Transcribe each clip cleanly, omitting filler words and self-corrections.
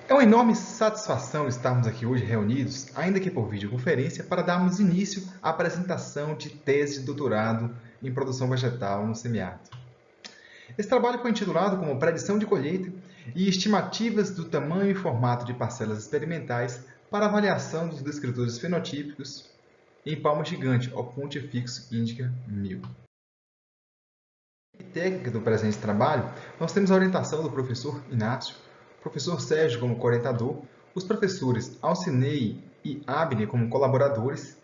É uma enorme satisfação estarmos aqui hoje reunidos, ainda que por videoconferência, para darmos início à apresentação de tese de doutorado em produção vegetal no semiárido. Esse trabalho foi intitulado como Predição de colheita e estimativas do tamanho e formato de parcelas experimentais para avaliação dos descritores fenotípicos em palma gigante, ou Pontifex Indica 1000. Técnica do presente trabalho, nós temos a orientação do professor Inácio, professor Sérgio como orientador, os professores Alcinei e Abner como colaboradores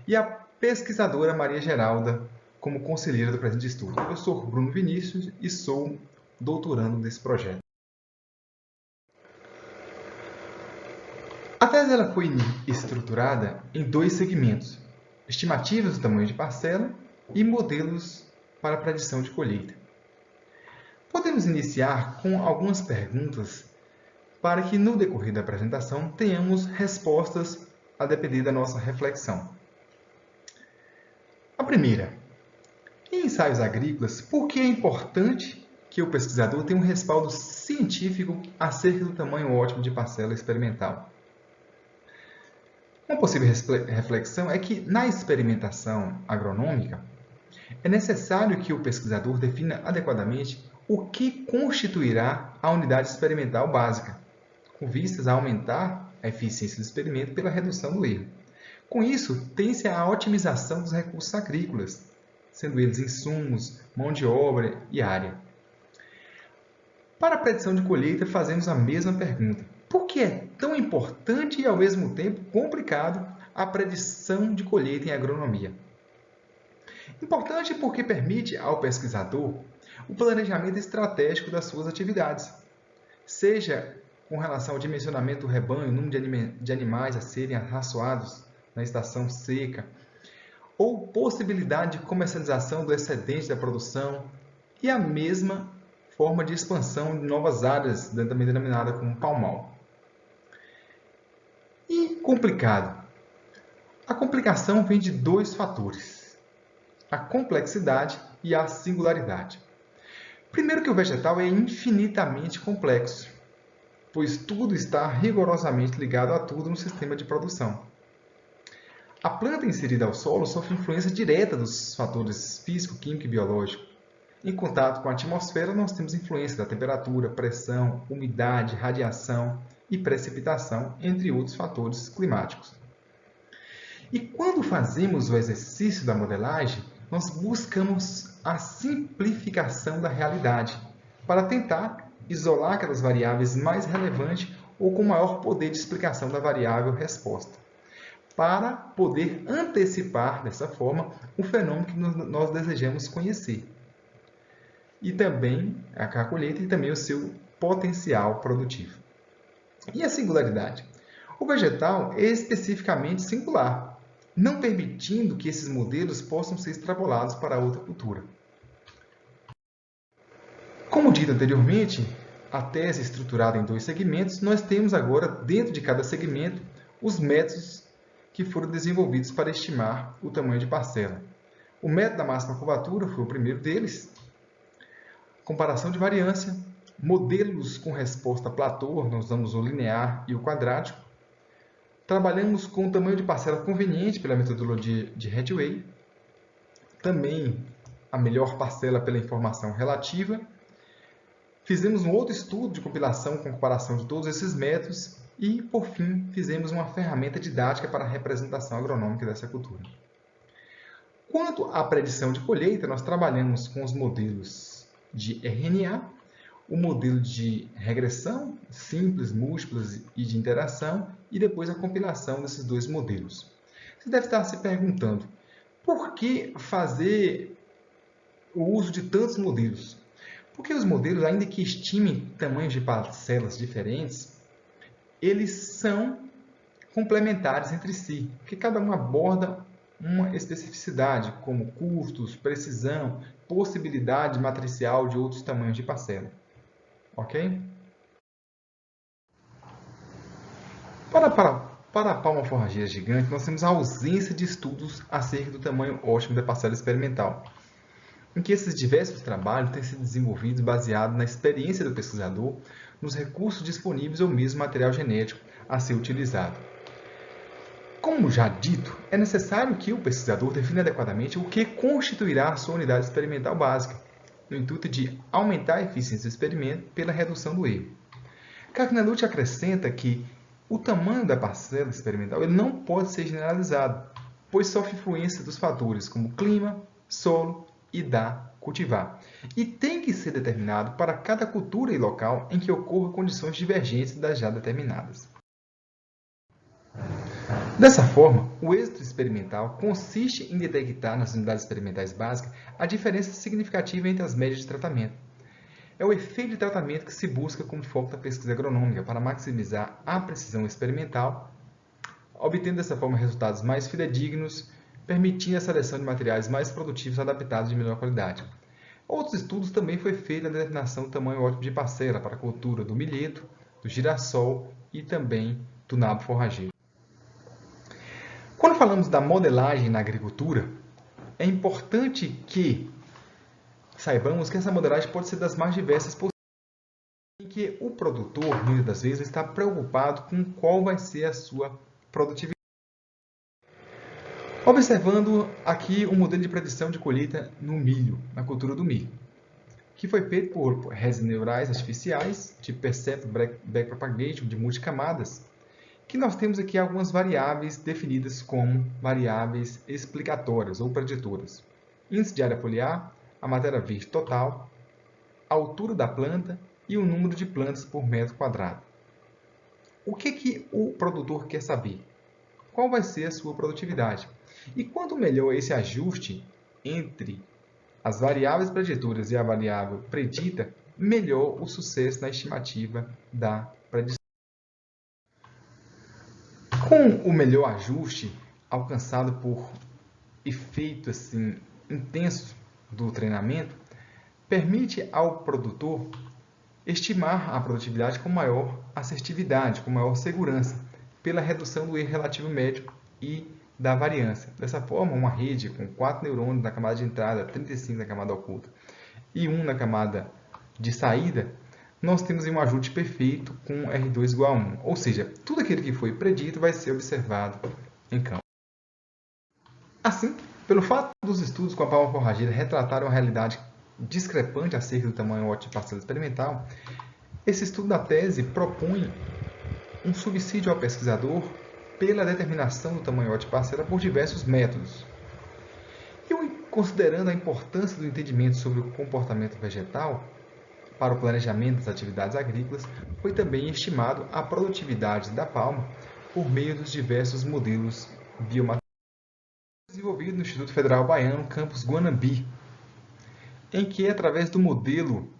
e a pesquisadora Maria Geralda como conselheira do presente estudo. Eu sou Bruno Vinícius e sou doutorando desse projeto. A tese ela foi estruturada em dois segmentos: estimativas do tamanho de parcela e modelos para a predição de colheita. Podemos iniciar com algumas perguntas para que, no decorrer da apresentação, tenhamos respostas a depender da nossa reflexão. A primeira: em ensaios agrícolas, por que é importante que o pesquisador tenha um respaldo científico acerca do tamanho ótimo de parcela experimental? Uma possível reflexão é que, na experimentação agronômica, é necessário que o pesquisador defina adequadamente o que constituirá a unidade experimental básica, com vistas a aumentar a eficiência do experimento pela redução do erro. Com isso, tem-se a otimização dos recursos agrícolas, sendo eles insumos, mão de obra e área. Para a predição de colheita, fazemos a mesma pergunta: por que é tão importante e, ao mesmo tempo, complicado a predição de colheita em agronomia? Importante porque permite ao pesquisador o planejamento estratégico das suas atividades, seja com relação ao dimensionamento do rebanho, número de animais a serem arraçoados na estação seca, ou possibilidade de comercialização do excedente da produção, e a mesma forma de expansão de novas áreas, também denominada como palmal. E complicado? A complicação vem de dois fatores: a complexidade e a singularidade. Primeiro que o vegetal é infinitamente complexo, pois tudo está rigorosamente ligado a tudo no sistema de produção. A planta inserida ao solo sofre influência direta dos fatores físico, químico e biológico. Em contato com a atmosfera, nós temos influência da temperatura, pressão, umidade, radiação e precipitação, entre outros fatores climáticos. E quando fazemos o exercício da modelagem, nós buscamos a simplificação da realidade, para tentar isolar aquelas variáveis mais relevantes ou com maior poder de explicação da variável resposta, para poder antecipar, dessa forma, o fenômeno que nós desejamos conhecer. E também a colheita e também o seu potencial produtivo. E a singularidade? O vegetal é especificamente singular, não permitindo que esses modelos possam ser extrapolados para outra cultura. Como dito anteriormente, a tese é estruturada em dois segmentos. Nós temos agora, dentro de cada segmento, os métodos que foram desenvolvidos para estimar o tamanho de parcela. O método da máxima curvatura foi o primeiro deles. Comparação de variância, modelos com resposta platô, nós usamos o linear e o quadrático. Trabalhamos com o tamanho de parcela conveniente pela metodologia de Hathaway. Também a melhor parcela pela informação relativa. Fizemos um outro estudo de compilação com comparação de todos esses métodos e, por fim, fizemos uma ferramenta didática para a representação agronômica dessa cultura. Quanto à predição de colheita, nós trabalhamos com os modelos de RNA, o modelo de regressão, simples, múltiplas e de interação, e depois a compilação desses dois modelos. Você deve estar se perguntando, por que fazer o uso de tantos modelos? Porque os modelos, ainda que estimem tamanhos de parcelas diferentes, eles são complementares entre si, porque cada um aborda uma especificidade, como custos, precisão, possibilidade matricial de outros tamanhos de parcela. Ok? Para a palma forrageira gigante, nós temos a ausência de estudos acerca do tamanho ótimo da parcela experimental. em que esses diversos trabalhos têm sido desenvolvidos baseados na experiência do pesquisador, nos recursos disponíveis ou mesmo material genético a ser utilizado. Como já dito, é necessário que o pesquisador defina adequadamente o que constituirá a sua unidade experimental básica, no intuito de aumentar a eficiência do experimento pela redução do erro. Kaknalut acrescenta que o tamanho da parcela experimental ele não pode ser generalizado, pois sofre influência dos fatores como clima, solo e da cultivar, e tem que ser determinado para cada cultura e local em que ocorram condições divergentes das já determinadas. Dessa forma, o êxito experimental consiste em detectar nas unidades experimentais básicas a diferença significativa entre as médias de tratamento. É o efeito de tratamento que se busca como foco da pesquisa agronômica para maximizar a precisão experimental, obtendo dessa forma resultados mais fidedignos, permitindo a seleção de materiais mais produtivos adaptados de melhor qualidade. Outros estudos também foi feita a determinação do tamanho ótimo de parcela para a cultura do milheto, do girassol e também do nabo forrageiro. Quando falamos da modelagem na agricultura, é importante que saibamos que essa modelagem pode ser das mais diversas possíveis, em que o produtor, muitas das vezes, está preocupado com qual vai ser a sua produtividade. Observando aqui um modelo de predição de colheita no milho, na cultura do milho, que foi feito por redes neurais artificiais, tipo Percept Backpropagation, de multicamadas, que nós temos aqui algumas variáveis definidas como variáveis explicatórias ou preditoras. Índice de área foliar, a matéria verde total, a altura da planta e o número de plantas por metro quadrado. O que o produtor quer saber? Qual vai ser a sua produtividade? E quanto melhor esse ajuste entre as variáveis preditoras e a variável predita, melhor o sucesso na estimativa da predição. Com o melhor ajuste alcançado por efeito intenso do treinamento, permite ao produtor estimar a produtividade com maior assertividade, com maior segurança, pela redução do erro relativo médio e da variância. Dessa forma, uma rede com 4 neurônios na camada de entrada, 35 na camada oculta e 1 na camada de saída, nós temos um ajuste perfeito com R2 igual a 1. Ou seja, tudo aquilo que foi predito vai ser observado em campo. Assim, pelo fato dos estudos com a palma forrageira retratarem uma realidade discrepante acerca do tamanho ótimo de parcela experimental, esse estudo da tese propõe um subsídio ao pesquisador pela determinação do tamanho ótimo de parcela por diversos métodos. E considerando a importância do entendimento sobre o comportamento vegetal para o planejamento das atividades agrícolas, foi também estimado a produtividade da palma por meio dos diversos modelos biomateriais desenvolvido no Instituto Federal Baiano, campus Guanambi, em que, através do modelo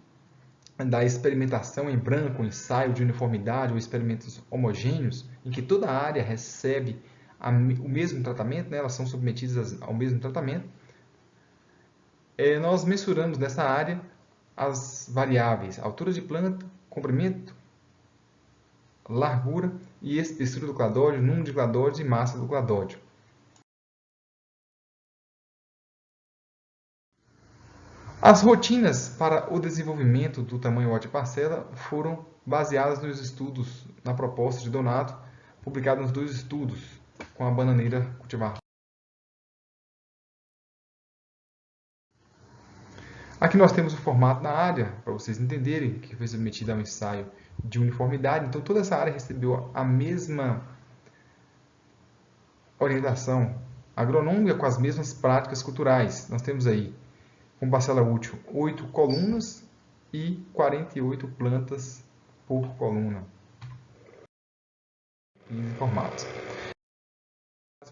da experimentação em branco, ensaio de uniformidade ou experimentos homogêneos, em que toda a área recebe o mesmo tratamento, elas são submetidas ao mesmo tratamento, nós mensuramos nessa área as variáveis altura de planta, comprimento, largura e espessura do cladódio, número de cladódios e massa do cladódio. As rotinas para o desenvolvimento do tamanho ótimo de parcela foram baseadas nos estudos, na proposta de Donato, publicada nos 2 estudos com a bananeira cultivar. Aqui nós temos o formato da área, para vocês entenderem, que foi submetida a um ensaio de uniformidade. Então, toda essa área recebeu a mesma orientação agronômica com as mesmas práticas culturais. Nós temos aí, com parcela útil, 8 colunas e 48 plantas por coluna. 15 formatos.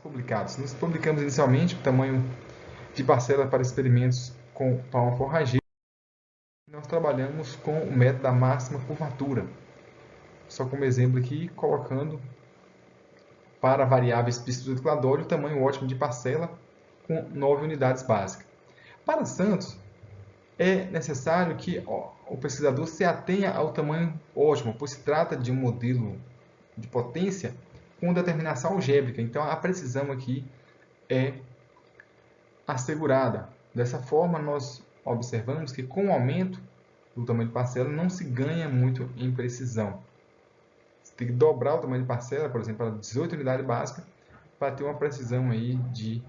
Publicados. Nós publicamos inicialmente o tamanho de parcela para experimentos com palma forrageira. Nós trabalhamos com o método da máxima curvatura. Só como exemplo aqui, colocando para a variável espessura do cladódio o tamanho ótimo de parcela com 9 unidades básicas. Para Santos, é necessário que o pesquisador se atenha ao tamanho ótimo, pois se trata de um modelo de potência com determinação algébrica. Então, a precisão aqui é assegurada. Dessa forma, nós observamos que com o aumento do tamanho de parcela não se ganha muito em precisão. Você tem que dobrar o tamanho de parcela, por exemplo, para 18 unidades básicas, para ter uma precisão aí de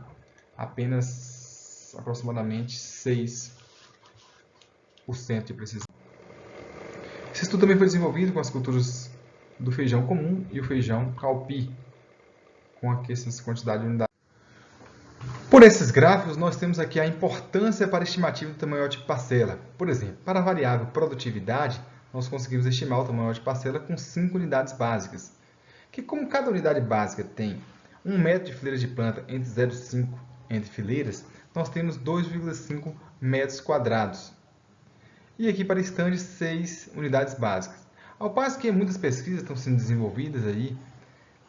apenas aproximadamente 6% de precisão. Esse estudo também foi desenvolvido com as culturas do feijão comum e o feijão calpi, com essas quantidades de unidades. Por esses gráficos, nós temos aqui a importância para a estimativa do tamanho de parcela. Por exemplo, para a variável produtividade, nós conseguimos estimar o tamanho de parcela com 5 unidades básicas. Que como cada unidade básica tem 1 metro de fileira de planta entre 0,5 entre fileiras, nós temos 2,5 metros quadrados. E aqui para estande, 6 unidades básicas. Ao passo que muitas pesquisas estão sendo desenvolvidas aí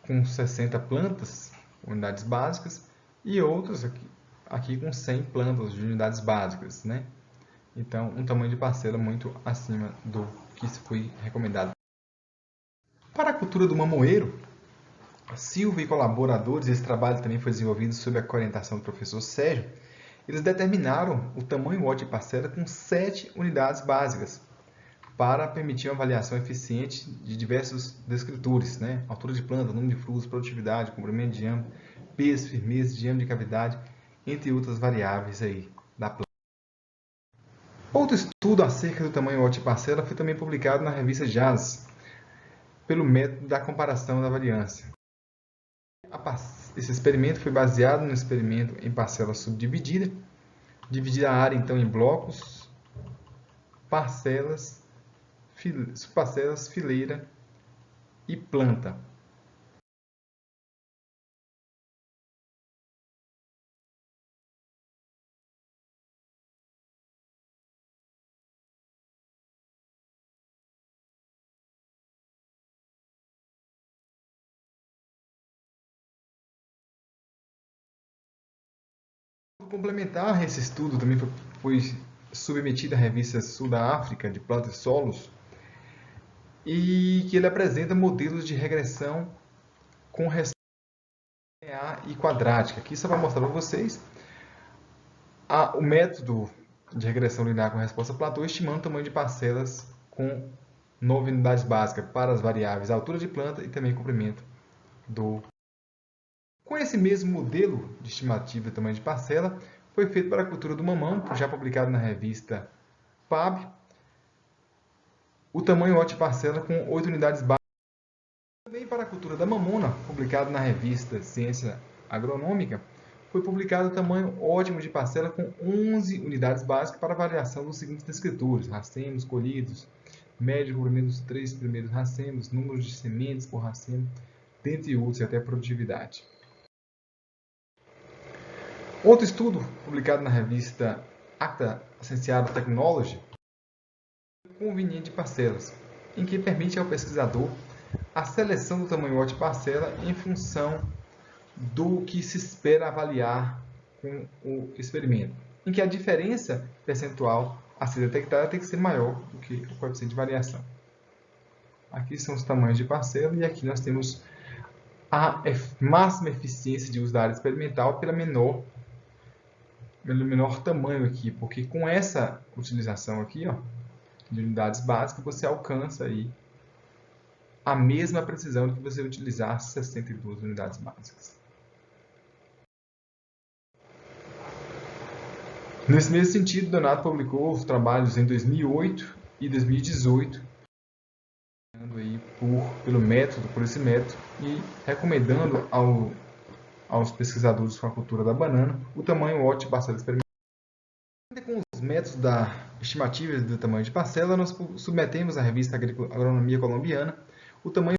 com 60 plantas, unidades básicas, e outras aqui com 100 plantas de unidades básicas, né? Então, um tamanho de parcela muito acima do que foi recomendado. Para a cultura do mamoeiro, Silva e colaboradores, esse trabalho também foi desenvolvido sob a orientação do professor Sérgio, eles determinaram o tamanho ótimo de parcela com 7 unidades básicas, para permitir uma avaliação eficiente de diversos descritores, né? Altura de planta, número de frutos, produtividade, comprimento de diâmetro, peso, firmeza, diâmetro de cavidade, entre outras variáveis aí da planta. Outro estudo acerca do tamanho ótimo de parcela foi também publicado na revista JAS, pelo método da comparação da variância. Esse experimento foi baseado no experimento em parcela subdividida, dividida a área então em blocos, parcelas, fileira e planta. Complementar esse estudo também foi submetido à revista Sul da África de Plantas e Solos, e que ele apresenta modelos de regressão com resposta linear e quadrática. Aqui só para mostrar para vocês o método de regressão linear com resposta platô, estimando o tamanho de parcelas com 9 unidades básicas para as variáveis altura de planta e também comprimento do. Com esse mesmo modelo de estimativa de tamanho de parcela, foi feito para a cultura do mamão, já publicado na revista PAB, o tamanho ótimo de parcela com 8 unidades básicas. Também para a cultura da mamona, publicado na revista Ciência Agronômica, foi publicado o tamanho ótimo de parcela com 11 unidades básicas para a variação dos seguintes descritores: racemos colhidos, médio comprimento dos 3 primeiros racemos, número de sementes por racemo, dentre outros, e até a produtividade. Outro estudo, publicado na revista Acta Scientific Technology, conveniente de parcelas, em que permite ao pesquisador a seleção do tamanho ótimo de parcela em função do que se espera avaliar com o experimento, em que a diferença percentual a ser detectada tem que ser maior do que o coeficiente de variação. Aqui são os tamanhos de parcela e aqui nós temos a máxima eficiência de uso da área experimental pelo menor tamanho aqui, porque com essa utilização aqui, ó, de unidades básicas, você alcança aí a mesma precisão do que você utilizar 62 unidades básicas. Nesse mesmo sentido, Donato publicou os trabalhos em 2008 e 2018, aí por esse método, e recomendando aos pesquisadores com a cultura da banana o tamanho ótimo de parcela experimental. Com os métodos da estimativa do tamanho de parcela, nós submetemos à revista Agronomia Colombiana o tamanho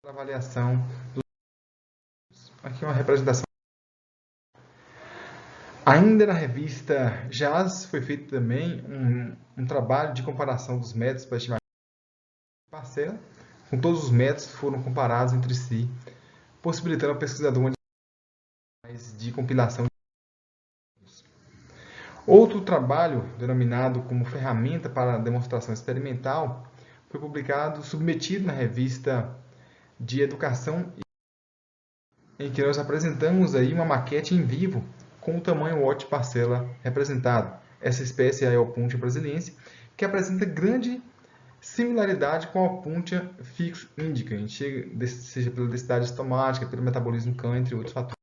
para avaliação dos. Aqui é uma representação. Ainda na revista JAS foi feito também um trabalho de comparação dos métodos para estimativa de parcela, com todos os métodos foram comparados entre si, possibilitando ao pesquisador uma de compilação. Outro trabalho, denominado como ferramenta para demonstração experimental, foi publicado, submetido na revista de Educação, em que nós apresentamos aí uma maquete em vivo com o tamanho ótimo de parcela representado. essa espécie é a Opuntia brasiliense, que apresenta grande similaridade com a Opuntia fix indica, seja pela densidade estomática, pelo metabolismo CAN, entre outros fatores.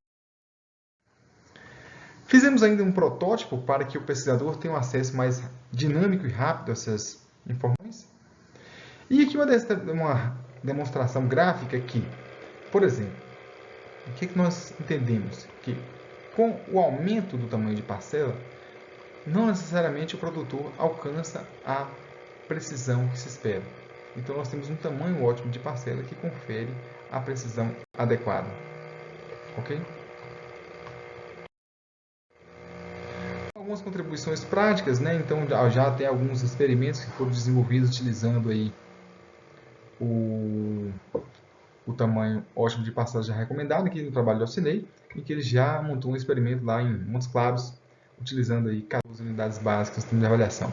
Fizemos ainda um protótipo para que o pesquisador tenha um acesso mais dinâmico e rápido a essas informações. E aqui uma demonstração gráfica que, por exemplo, o que nós entendemos? Que com o aumento do tamanho de parcela, não necessariamente o produtor alcança a precisão que se espera. Então, nós temos um tamanho ótimo de parcela que confere a precisão adequada. Ok? Algumas contribuições práticas, né? Então, já tem alguns experimentos que foram desenvolvidos utilizando aí o tamanho ótimo de parcela já recomendado, aqui no trabalho do Alcinei, em que ele já montou um experimento lá em Montes Claros, utilizando aí 14 unidades básicas de avaliação.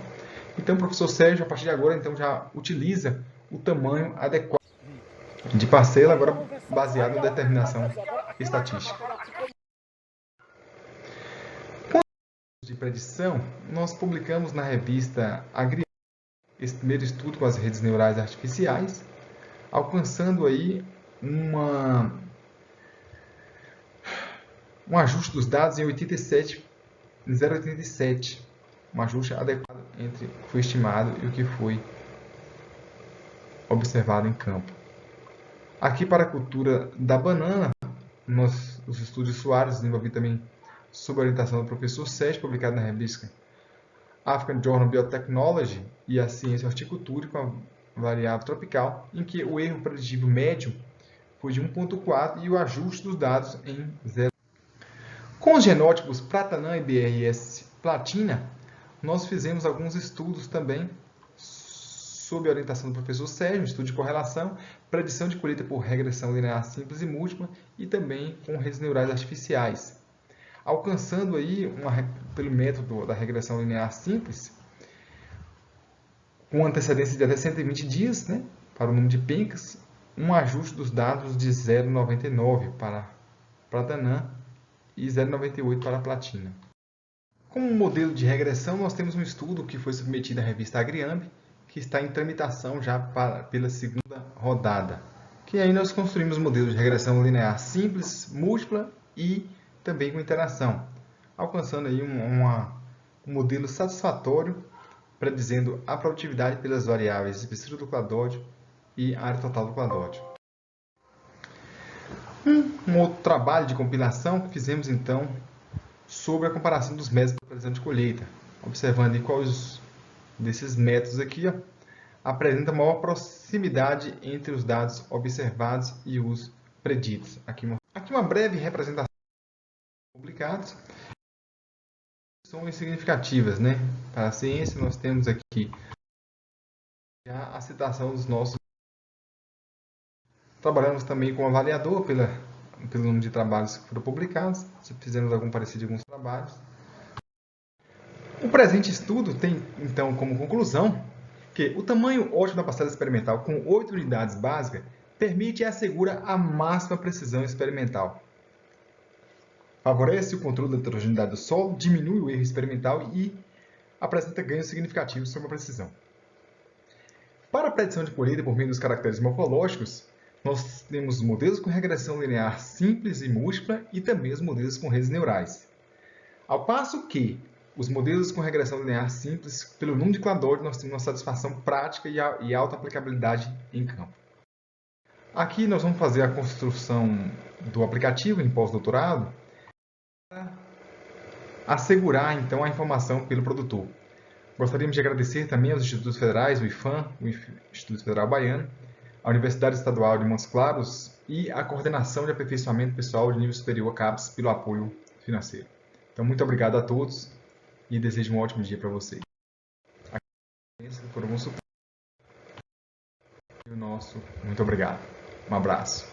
Então, o professor Sérgio, a partir de agora, então, já utiliza o tamanho adequado de parcela, agora baseado na determinação estatística. Quanto de predição, nós publicamos na revista Agri esse primeiro estudo com as redes neurais artificiais, alcançando aí um ajuste dos dados em 0,87, um ajuste adequado entre o que foi estimado e o que foi observado em campo. Aqui para a cultura da banana, os estudos Soares desenvolvidos também sob a orientação do professor Sérgio, publicado na revista African Journal of Biotechnology e a Ciência Horticultura com a variável tropical, em que o erro preditivo médio foi de 1,4 e o ajuste dos dados em 0. Com os genótipos Pratanã e BRS Platina, nós fizemos alguns estudos também sob a orientação do professor Sérgio, estudo de correlação, predição de colheita por regressão linear simples e múltipla e também com redes neurais artificiais. Alcançando aí, pelo método da regressão linear simples, com antecedência de até 120 dias, né, para o número de pencas, um ajuste dos dados de 0,99 para Pratanã e 0,98 para a Platina. Como modelo de regressão, nós temos um estudo que foi submetido à revista Agriamb, que está em tramitação já pela segunda rodada. Que aí nós construímos modelos de regressão linear simples, múltipla e também com interação, alcançando aí um modelo satisfatório, predizendo a produtividade pelas variáveis espessura do cladódio e área total do cladódio. Um outro trabalho de compilação que fizemos então sobre a comparação dos métodos de previsão de colheita, observando quais desses métodos aqui apresenta maior proximidade entre os dados observados e os preditos. Aqui uma breve representação publicados. São significativas, né? Para a ciência, nós temos aqui já a citação dos nossos. Trabalhamos também com o avaliador pelo número de trabalhos que foram publicados. Fizemos algum parecido com alguns trabalhos. O presente estudo tem, então, como conclusão que o tamanho ótimo da parcela experimental com 8 unidades básicas permite e assegura a máxima precisão experimental. Favorece o controle da heterogeneidade do solo, diminui o erro experimental e apresenta ganhos significativos sobre a precisão. Para a predição de colheita por meio dos caracteres morfológicos, nós temos modelos com regressão linear simples e múltipla e também os modelos com redes neurais. Ao passo que os modelos com regressão linear simples, pelo número de cladódio, nós temos uma satisfação prática e alta aplicabilidade em campo. Aqui nós vamos fazer a construção do aplicativo em pós-doutorado para assegurar, então, a informação pelo produtor. Gostaríamos de agradecer também aos institutos federais, o IFAM, o Instituto Federal Baiano, a Universidade Estadual de Montes Claros e a Coordenação de Aperfeiçoamento Pessoal de Nível Superior, CAPES, pelo apoio financeiro. Então, muito obrigado a todos e desejo um ótimo dia para vocês. Por algum suporte. Muito obrigado. Um abraço.